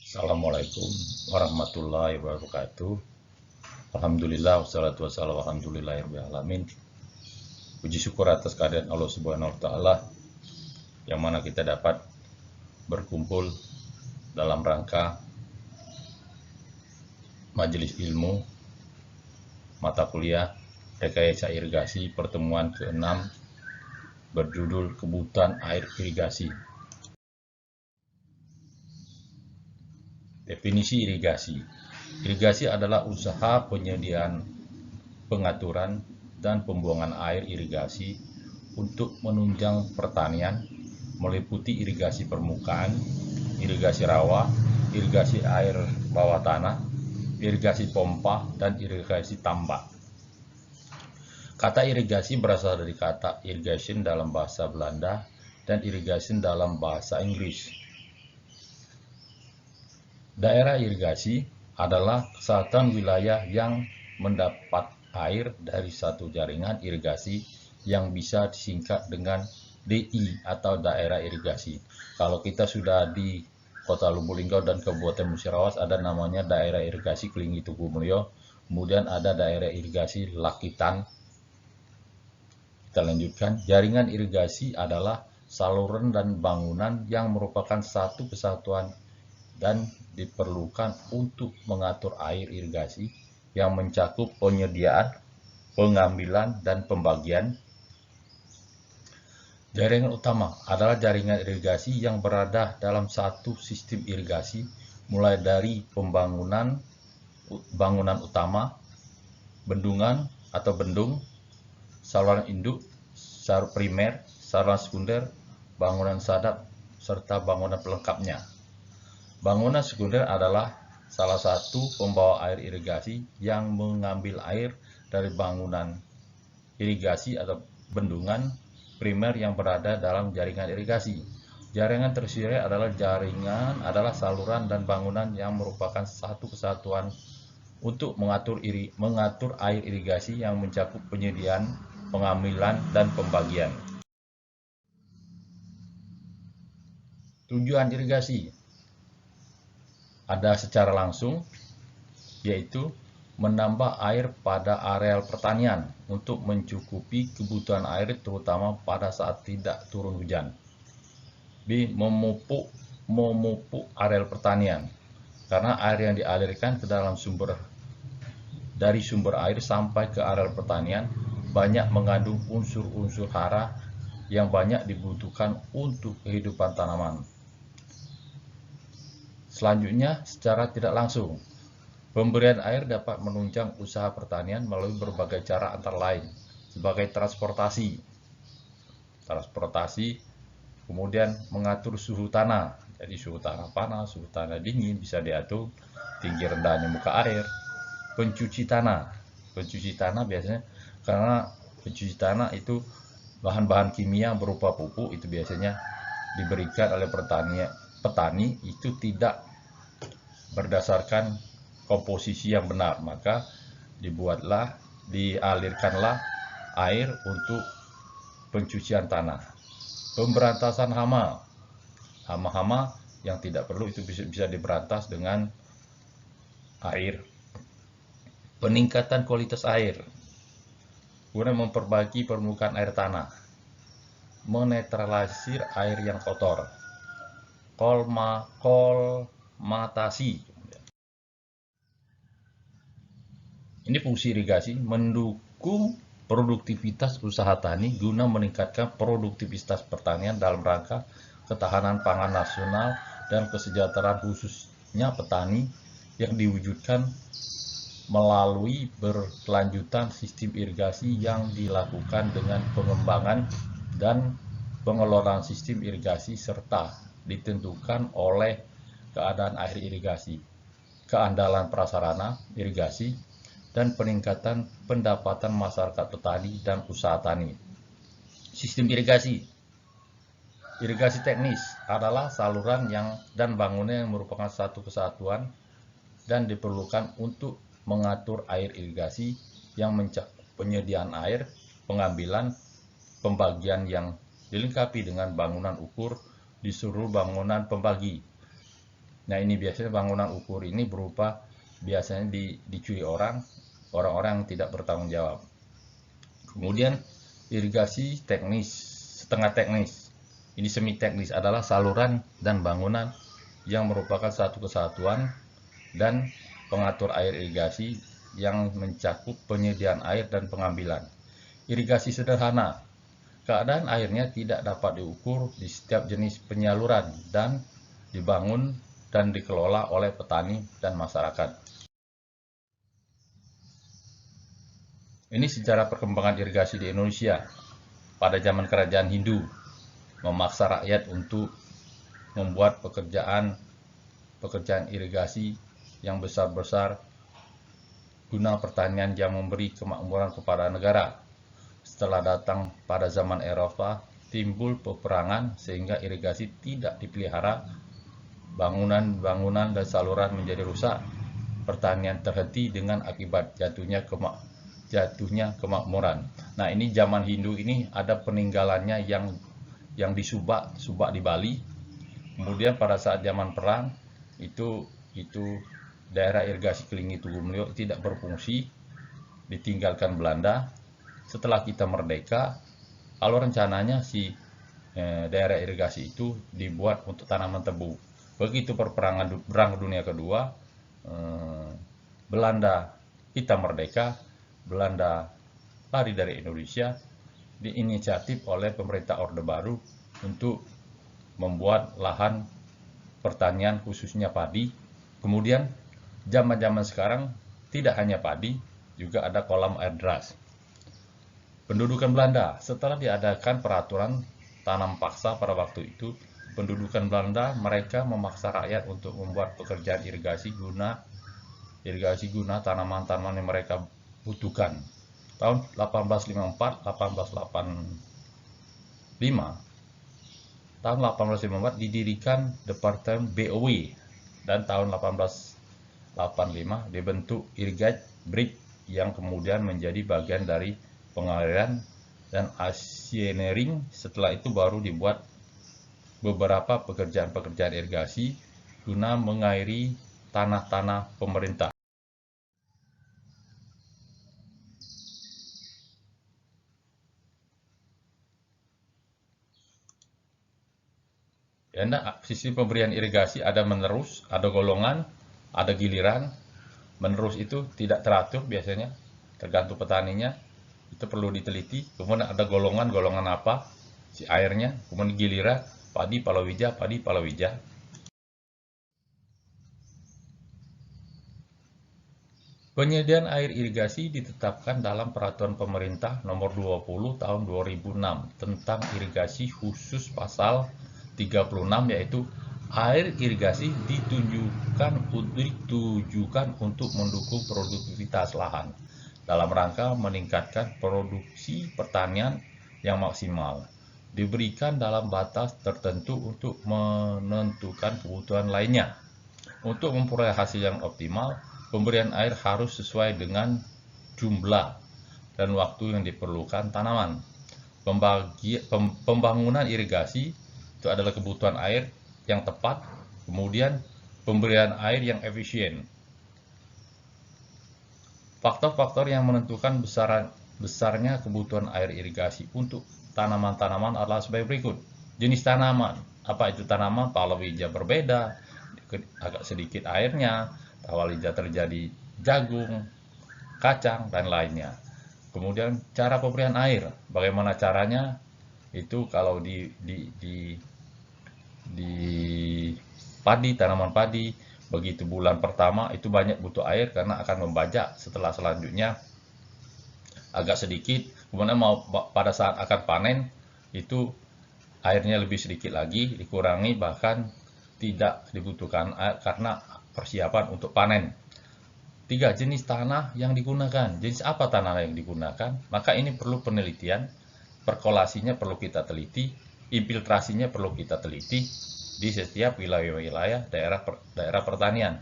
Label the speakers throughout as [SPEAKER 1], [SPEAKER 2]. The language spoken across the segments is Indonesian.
[SPEAKER 1] Assalamualaikum warahmatullahi wabarakatuh. Alhamdulillah wassalatu wassalamu alhamdulillahirrahmanirrahim. Puji syukur atas kehadiran Allah Subhanahu wa taala yang mana kita dapat berkumpul dalam rangka majelis ilmu mata kuliah rekayasa irigasi pertemuan ke-6 berjudul kebutuhan air irigasi. Definisi irigasi. Irigasi adalah usaha penyediaan, pengaturan, dan pembuangan air irigasi untuk menunjang pertanian, meliputi irigasi permukaan, irigasi rawa, irigasi air bawah tanah, irigasi pompa, dan irigasi tambak. Kata irigasi berasal dari kata irrigation dalam bahasa Belanda dan irrigation dalam bahasa Inggris. Daerah irigasi adalah kesatuan wilayah yang mendapat air dari satu jaringan irigasi yang bisa disingkat dengan DI atau daerah irigasi. Kalau kita sudah di Kota Lubuk Linggau dan Kabupaten Musirawas ada namanya daerah irigasi Kelingi Tugu Mulyo, kemudian ada daerah irigasi Lakitan. Kita lanjutkan, jaringan irigasi adalah saluran dan bangunan yang merupakan satu kesatuan dan diperlukan untuk mengatur air irigasi yang mencakup penyediaan, pengambilan, dan pembagian. Jaringan utama adalah jaringan irigasi yang berada dalam satu sistem irigasi, mulai dari bangunan utama, bendungan atau bendung, saluran induk, saluran primer, saluran sekunder, bangunan sadap, serta bangunan pelengkapnya. Bangunan sekunder adalah salah satu pembawa air irigasi yang mengambil air dari bangunan irigasi atau bendungan primer yang berada dalam jaringan irigasi. Jaringan tersier adalah saluran dan bangunan yang merupakan satu kesatuan untuk mengatur air irigasi yang mencakup penyediaan, pengambilan, dan pembagian. Tujuan irigasi ada secara langsung, yaitu menambah air pada areal pertanian untuk mencukupi kebutuhan air terutama pada saat tidak turun hujan. B. Memupuk areal pertanian, karena air yang dialirkan ke dalam dari sumber air sampai ke areal pertanian banyak mengandung unsur-unsur hara yang banyak dibutuhkan untuk kehidupan tanaman. Selanjutnya, secara tidak langsung, pemberian air dapat menunjang usaha pertanian melalui berbagai cara antara lain sebagai transportasi, kemudian mengatur suhu tanah, jadi suhu tanah panas, suhu tanah dingin bisa diatur, tinggi rendahnya muka air, pencuci tanah biasanya karena pencuci tanah itu bahan-bahan kimia berupa pupuk itu biasanya diberikan oleh petani itu tidak berdasarkan komposisi yang benar, maka dialirkanlah air untuk pencucian tanah. Pemberantasan hama yang tidak perlu itu bisa diberantas dengan air. Peningkatan kualitas air guna memperbaiki permukaan air tanah, menetralisir air yang kotor, kolmatasi. Ini fungsi irigasi mendukung produktivitas usaha tani guna meningkatkan produktivitas pertanian dalam rangka ketahanan pangan nasional dan kesejahteraan khususnya petani yang diwujudkan melalui berkelanjutan sistem irigasi yang dilakukan dengan pengembangan dan pengelolaan sistem irigasi serta ditentukan oleh keadaan air irigasi, keandalan prasarana irigasi, dan peningkatan pendapatan masyarakat petani dan usaha tani. Sistem irigasi teknis adalah saluran dan bangunan yang merupakan satu kesatuan dan diperlukan untuk mengatur air irigasi yang mencakup penyediaan air, pengambilan, pembagian yang dilengkapi dengan bangunan ukur di seluruh bangunan pembagi. Nah, ini biasanya bangunan ukur ini berupa biasanya dicuri orang-orang yang tidak bertanggung jawab. Kemudian irigasi teknis, setengah teknis. Ini semi teknis adalah saluran dan bangunan yang merupakan satu kesatuan dan pengatur air irigasi yang mencakup penyediaan air dan pengambilan. Irigasi sederhana, keadaan airnya tidak dapat diukur di setiap jenis penyaluran dan dibangun dan dikelola oleh petani dan masyarakat. Ini sejarah perkembangan irigasi di Indonesia. Pada zaman kerajaan Hindu, memaksa rakyat untuk membuat pekerjaan irigasi yang besar-besar guna pertanian yang memberi kemakmuran kepada negara. Setelah datang pada zaman Eropa, timbul peperangan sehingga irigasi tidak dipelihara, bangunan-bangunan dan saluran menjadi rusak, pertanian terhenti dengan akibat jatuhnya kemakmuran. Nah, ini zaman Hindu ini ada peninggalannya yang di Subak di Bali. Kemudian pada saat zaman perang itu daerah irigasi Kelingi Tugu Mulyo tidak berfungsi, ditinggalkan Belanda. Setelah kita merdeka, kalau rencananya daerah irigasi itu dibuat untuk tanaman tebu. Begitu perang dunia kedua, Belanda kita merdeka, Belanda lari dari Indonesia, diinisiatif oleh pemerintah Orde Baru untuk membuat lahan pertanian khususnya padi. Kemudian zaman sekarang tidak hanya padi, juga ada kolam air deras. Pendudukan Belanda, setelah diadakan peraturan tanam paksa pada waktu itu, pendudukan Belanda mereka memaksa rakyat untuk membuat pekerjaan irigasi guna tanaman-tanaman yang mereka butuhkan. Tahun 1854 didirikan Departemen BOW, dan tahun 1885 dibentuk Irigate Brigade yang kemudian menjadi bagian dari pengaliran dan engineering. Setelah itu baru dibuat beberapa pekerjaan irigasi guna mengairi tanah-tanah pemerintah. Ya, sistem pemberian irigasi ada menerus, ada golongan, ada giliran. Menerus itu tidak teratur biasanya, tergantung petaninya, itu perlu diteliti. Kemudian ada golongan apa si airnya, kemudian giliran padi palawija. Penyediaan air irigasi ditetapkan dalam Peraturan Pemerintah Nomor 20 Tahun 2006 tentang irigasi khusus pasal 36, yaitu air irigasi ditujukan untuk mendukung produktivitas lahan dalam rangka meningkatkan produksi pertanian yang maksimal, diberikan dalam batas tertentu untuk menentukan kebutuhan lainnya. Untuk memperoleh hasil yang optimal, pemberian air harus sesuai dengan jumlah dan waktu yang diperlukan tanaman. Pembangunan irigasi itu adalah kebutuhan air yang tepat, kemudian pemberian air yang efisien. Faktor-faktor yang menentukan besarnya kebutuhan air irigasi untuk tanaman-tanaman adalah sebagai berikut. Jenis tanaman, apa itu tanaman? Palawija berbeda, agak sedikit airnya. Palawija terjadi jagung, kacang, dan lainnya. Kemudian cara pemberian air, bagaimana caranya? Itu kalau di padi, tanaman padi, begitu bulan pertama itu banyak butuh air karena akan membajak. Setelah selanjutnya agak sedikit, kemudian pada saat akan panen itu airnya lebih sedikit lagi, dikurangi, bahkan tidak dibutuhkan air karena persiapan untuk panen. 3. Jenis tanah yang digunakan. Jenis apa tanah yang digunakan? Maka ini perlu penelitian, perkolasinya perlu kita teliti, infiltrasinya perlu kita teliti di setiap wilayah-wilayah daerah pertanian.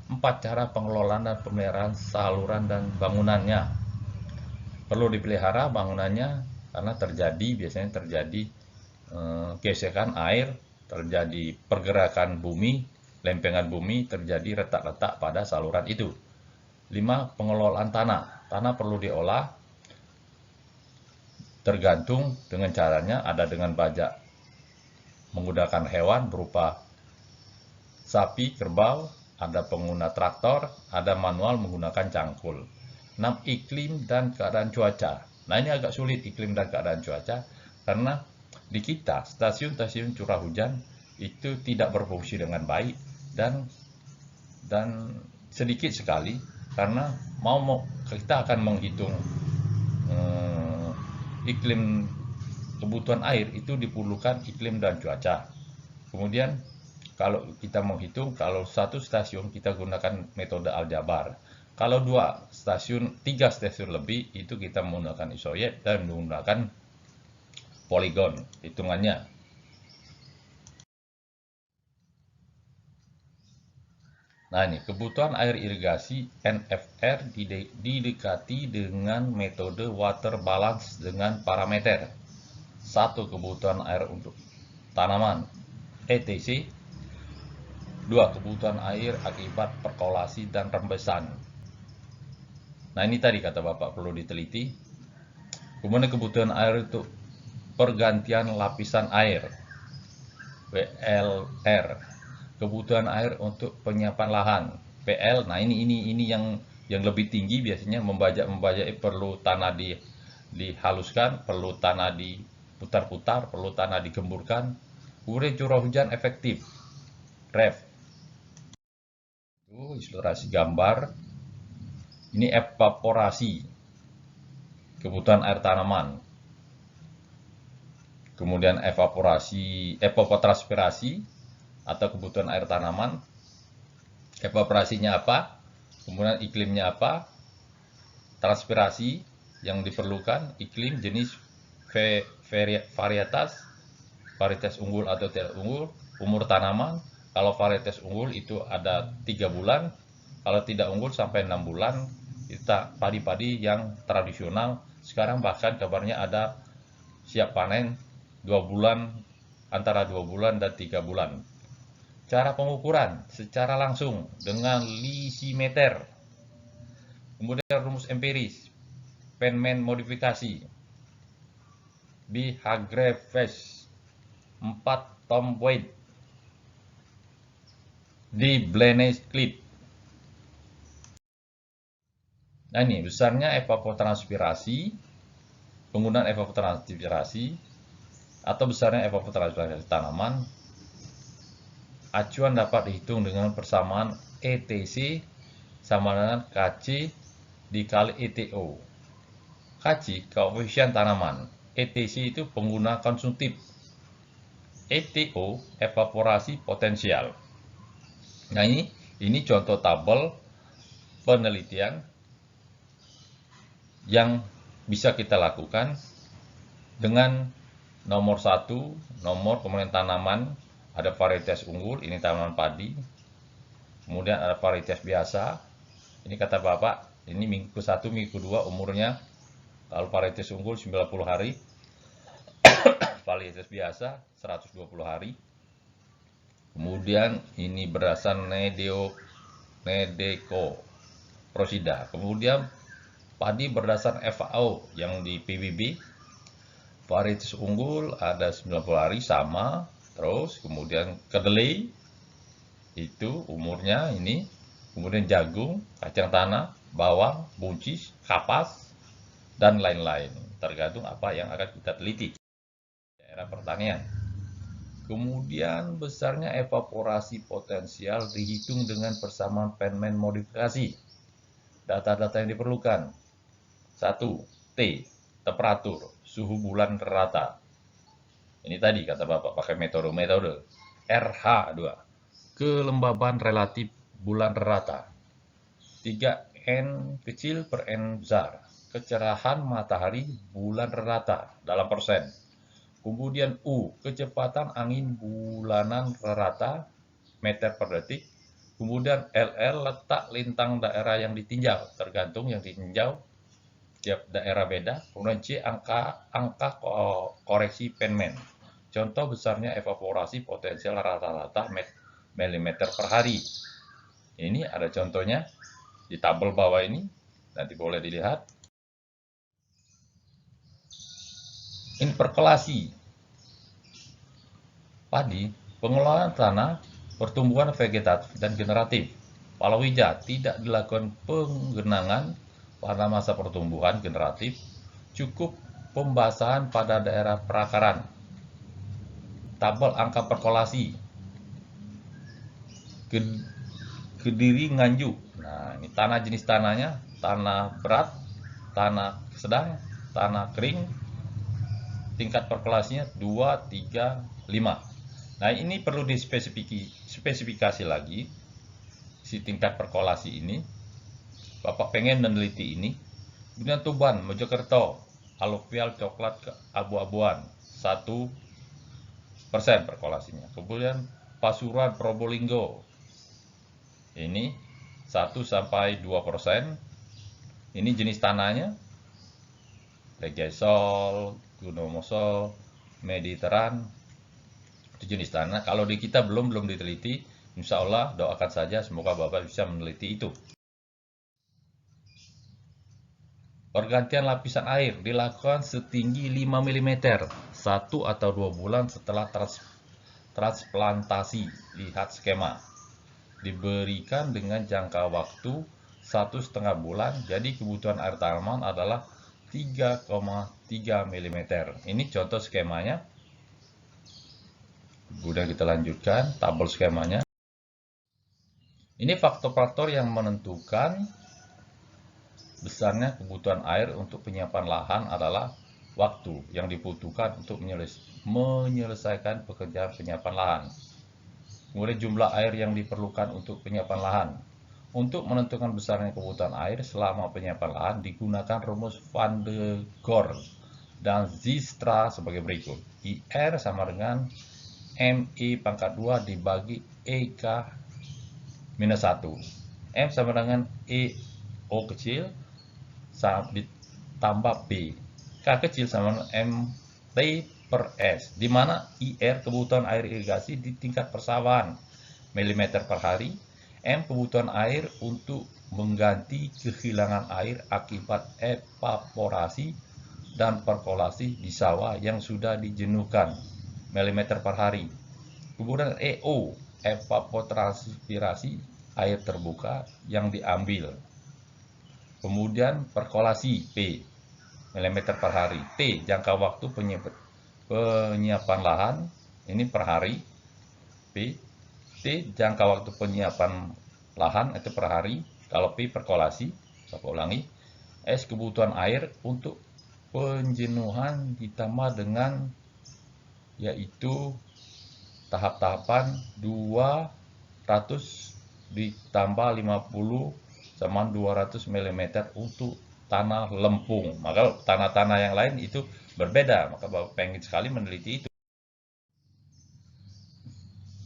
[SPEAKER 1] 4. Cara pengelolaan dan pemeliharaan saluran dan bangunannya. Perlu dipelihara bangunannya karena biasanya terjadi gesekan air, terjadi pergerakan bumi, lempengan bumi terjadi retak-retak pada saluran itu. 5. Pengelolaan tanah. Tanah perlu diolah tergantung dengan caranya, ada dengan bajak menggunakan hewan berupa sapi, kerbau, ada pengguna traktor, ada manual menggunakan cangkul. 6. Iklim dan keadaan cuaca. Nah, ini agak sulit iklim dan keadaan cuaca karena di kita stasiun-stasiun curah hujan itu tidak berfungsi dengan baik dan sedikit sekali, karena kita akan menghitung iklim kebutuhan air itu diperlukan iklim dan cuaca. Kemudian kalau kita menghitung, kalau satu stasiun kita gunakan metode aljabar. Kalau 3 stasiun lebih itu kita menggunakan isoyet dan menggunakan poligon hitungannya. Nah, ini kebutuhan air irigasi NFR didekati dengan metode water balance dengan parameter. 1. Kebutuhan air untuk tanaman ETC. 2. Kebutuhan air akibat perkolasi dan rembesan. Nah, ini tadi kata Bapak perlu diteliti. Kemudian kebutuhan air untuk pergantian lapisan air WLR. Kebutuhan air untuk penyiapan lahan PL. Nah, ini yang lebih tinggi biasanya, membajak perlu tanah dihaluskan, perlu tanah diputar-putar, perlu tanah digemburkan. Kemudian curah hujan efektif REF. Ilustrasi gambar. Ini evaporasi, kebutuhan air tanaman. Kemudian evapotranspirasi atau kebutuhan air tanaman. Evaporasinya apa? Kemudian iklimnya apa? Transpirasi yang diperlukan, iklim, jenis, varietas unggul atau tidak unggul, umur tanaman. Kalau varietas unggul itu ada 3 bulan, kalau tidak unggul sampai 6 bulan. Kita padi-padi yang tradisional sekarang bahkan kabarnya ada siap panen 2 bulan, antara 2 bulan dan 3 bulan. Cara pengukuran secara langsung dengan lisimeter. Kemudian rumus empiris, Penman modifikasi, B. Hargreaves, 4. Tom Boyd, D. Blaney-Cliff. Nah, ini besarnya evapotranspirasi, penggunaan evapotranspirasi atau besarnya evapotranspirasi tanaman. Acuan dapat dihitung dengan persamaan ETC sama dengan KC dikali ETO. KC koefisien tanaman, ETC itu pengguna konsumtif, ETO evaporasi potensial. Nah, ini contoh tabel penelitian yang bisa kita lakukan dengan nomor 1, kemudian tanaman. Ada varietas unggul, ini tanaman padi. Kemudian ada varietas biasa. Ini kata Bapak, ini minggu ke-1, minggu ke-2 umurnya. Kalau varietas unggul 90 hari. Varietas biasa 120 hari. Kemudian ini berasan Nedeco Prosida. Kemudian padi berdasar FAO yang di PBB. Varietas unggul ada 90 hari sama. Terus kemudian kedelai itu umurnya ini, kemudian jagung, kacang tanah, bawang, buncis, kapas, dan lain-lain. Tergantung apa yang akan kita teliti daerah pertanian. Kemudian besarnya evaporasi potensial dihitung dengan persamaan Penman modifikasi. Data-data yang diperlukan. 1. T. Temperatur, suhu bulan rata. Ini tadi kata Bapak pakai metode RH2, kelembaban relatif bulan rata. 3. N kecil per N besar, kecerahan matahari bulan rata dalam persen. Kemudian U, kecepatan angin bulanan rata meter per detik. Kemudian LL, letak lintang daerah yang ditinjau, tergantung yang ditinjau tiap daerah beda. Kemudian C, angka koreksi Penman. Contoh besarnya evaporasi potensial rata-rata mm per hari. Ini ada contohnya di tabel bawah ini, nanti boleh dilihat. Interpelasi padi, pengelolaan tanah, pertumbuhan vegetatif dan generatif. Palawija tidak dilakukan penggenangan pada masa pertumbuhan generatif, cukup pembasahan pada daerah perakaran. Tabel angka perkolasi. Kediri Nganjuk. Nah, ini tanah jenis tanahnya, tanah berat, tanah sedang, tanah kering. Tingkat perkolasinya 2, 3, 5. Nah, ini perlu dispesifikasi lagi si tingkat perkolasi ini. Bapak pengen meneliti ini. Kemudian Tuban, Mojokerto, aluvial coklat abu-abuan 1% perkolasinya. Kemudian Pasuruan, Probolinggo, ini 1-2%. Ini jenis tanahnya Regesol, Gunomoso, Mediteran, itu jenis tanah. Kalau di kita belum diteliti, insya Allah doakan saja semoga Bapak bisa meneliti itu. Pergantian lapisan air dilakukan setinggi 5 mm 1 atau 2 bulan setelah transplantasi. Lihat skema. Diberikan dengan jangka waktu 1,5 bulan, jadi kebutuhan air tanaman adalah 3,3 mm. Ini contoh skemanya. Kemudian kita lanjutkan tabel skemanya. Ini faktor-faktor yang menentukan besarnya kebutuhan air untuk penyiapan lahan adalah waktu yang dibutuhkan untuk menyelesaikan pekerjaan penyiapan lahan. Kemudian jumlah air yang diperlukan untuk penyiapan lahan. Untuk menentukan besarnya kebutuhan air selama penyiapan lahan digunakan rumus Van de Grove dan Zijnstra sebagai berikut. IR sama dengan MI pangkat 2 dibagi EK minus 1. M sama dengan EO kecil ditambah B. K kecil sama dengan MT per S, di mana IR kebutuhan air irigasi di tingkat persawahan mm per hari, M kebutuhan air untuk mengganti kehilangan air akibat evaporasi dan perkolasi di sawah yang sudah dijenuhkan mm per hari. Kemudian EO evapotranspirasi air terbuka yang diambil. Kemudian perkolasi P mm per hari. T jangka waktu penyiapan lahan, ini per hari. P T jangka waktu penyiapan lahan itu per hari. Kalau P perkolasi, saya ulangi. S kebutuhan air untuk penjenuhan ditambah dengan yaitu tahap-tahapan 200 ditambah 50 sama 200 mm untuk tanah lempung. Maka tanah-tanah yang lain itu berbeda, maka Bapak pengen sekali meneliti itu.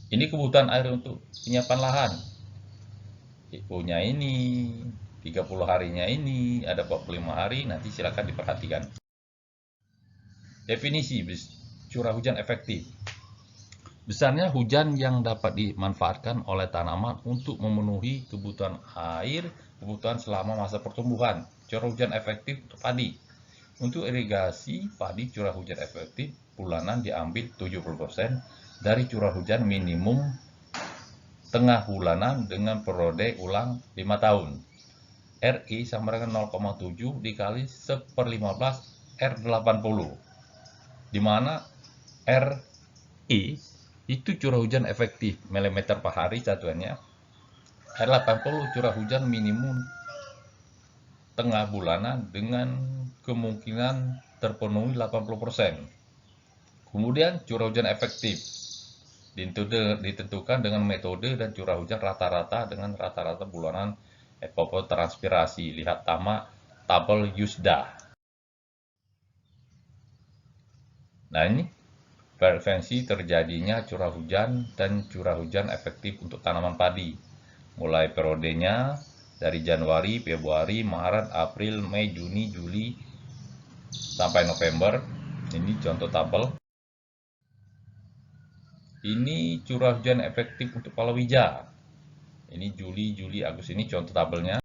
[SPEAKER 1] Ini kebutuhan air untuk penyiapan lahan. IO-nya ini, 30 harinya ini, ada 45 hari, nanti silakan diperhatikan. Definisi curah hujan efektif. Besarnya hujan yang dapat dimanfaatkan oleh tanaman untuk memenuhi kebutuhan air, kebutuhan selama masa pertumbuhan. Curah hujan efektif untuk padi. Untuk irigasi padi, curah hujan efektif bulanan diambil 70% dari curah hujan minimum tengah bulanan dengan periode ulang 5 tahun. RI sama dengan 0,7 dikali 1/15 R80. Di mana RI itu curah hujan efektif mm per hari satuannya. R80 curah hujan minimum tengah bulanan dengan kemungkinan terpenuhi 80%. Kemudian curah hujan efektif ditentukan dengan metode dan curah hujan rata-rata dengan rata-rata bulanan evapotranspirasi. Lihat tabel USDA. Nah, ini frekuensi terjadinya curah hujan dan curah hujan efektif untuk tanaman padi. Mulai periodenya dari Januari, Februari, Maret, April, Mei, Juni, Juli sampai November. Ini contoh tabel. Ini curah hujan efektif untuk palawija. Ini Juli, Juli, Agustus, ini contoh tabelnya.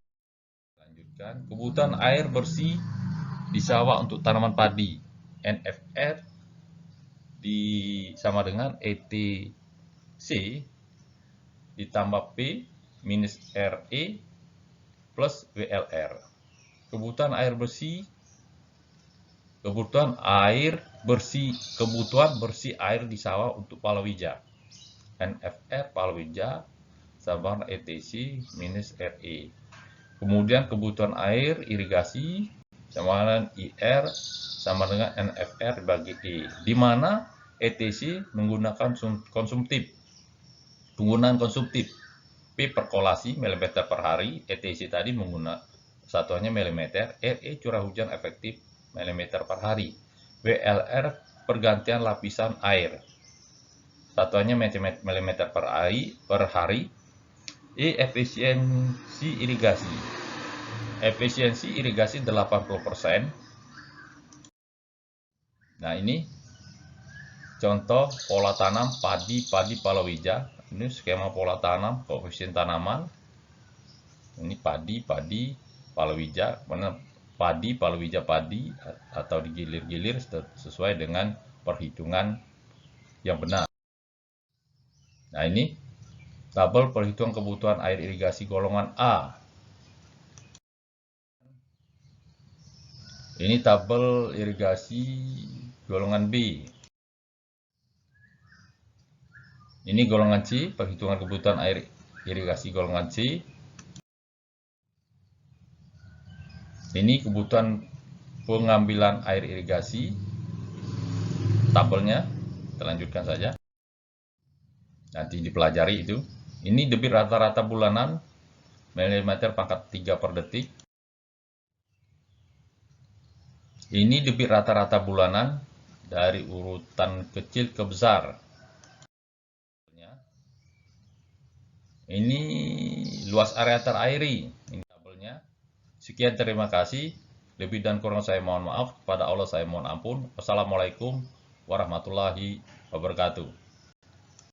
[SPEAKER 1] Lanjutkan, kebutuhan air bersih di sawah untuk tanaman padi. NFR sama dengan ETC ditambah P minus RE plus WLR. Kebutuhan bersih air di sawah untuk palawija. NFR palawija sama dengan ETC minus RE. Kemudian kebutuhan air irigasi sama dengan IR sama dengan NFR bagi E, di mana ETC menggunakan konsumtif. Penggunaan konsumtif P per kolasi mm per hari, ETC tadi menggunakan satuannya mm, RE curah hujan efektif mm per hari, WLR pergantian lapisan air, satuannya mm per hari, E efisiensi irigasi. Efisiensi irigasi 80%. Nah, ini contoh pola tanam padi palawija. Ini skema pola tanam koefisien tanaman. Ini padi palawija, mana padi palawija padi atau digilir-gilir sesuai dengan perhitungan yang benar. Nah, ini tabel perhitungan kebutuhan air irigasi golongan A. Ini tabel irigasi golongan B. Ini golongan C, perhitungan kebutuhan air irigasi golongan C. Ini kebutuhan pengambilan air irigasi. Tabelnya, kita lanjutkan saja. Nanti dipelajari itu. Ini debit rata-rata bulanan, milimeter pangkat 3 per detik. Ini debit rata-rata bulanan dari urutan kecil ke besar. Ini luas area terairi. Ini tabelnya. Sekian, terima kasih. Lebih dan kurang saya mohon maaf. Kepada Allah saya mohon ampun. Wassalamualaikum warahmatullahi wabarakatuh.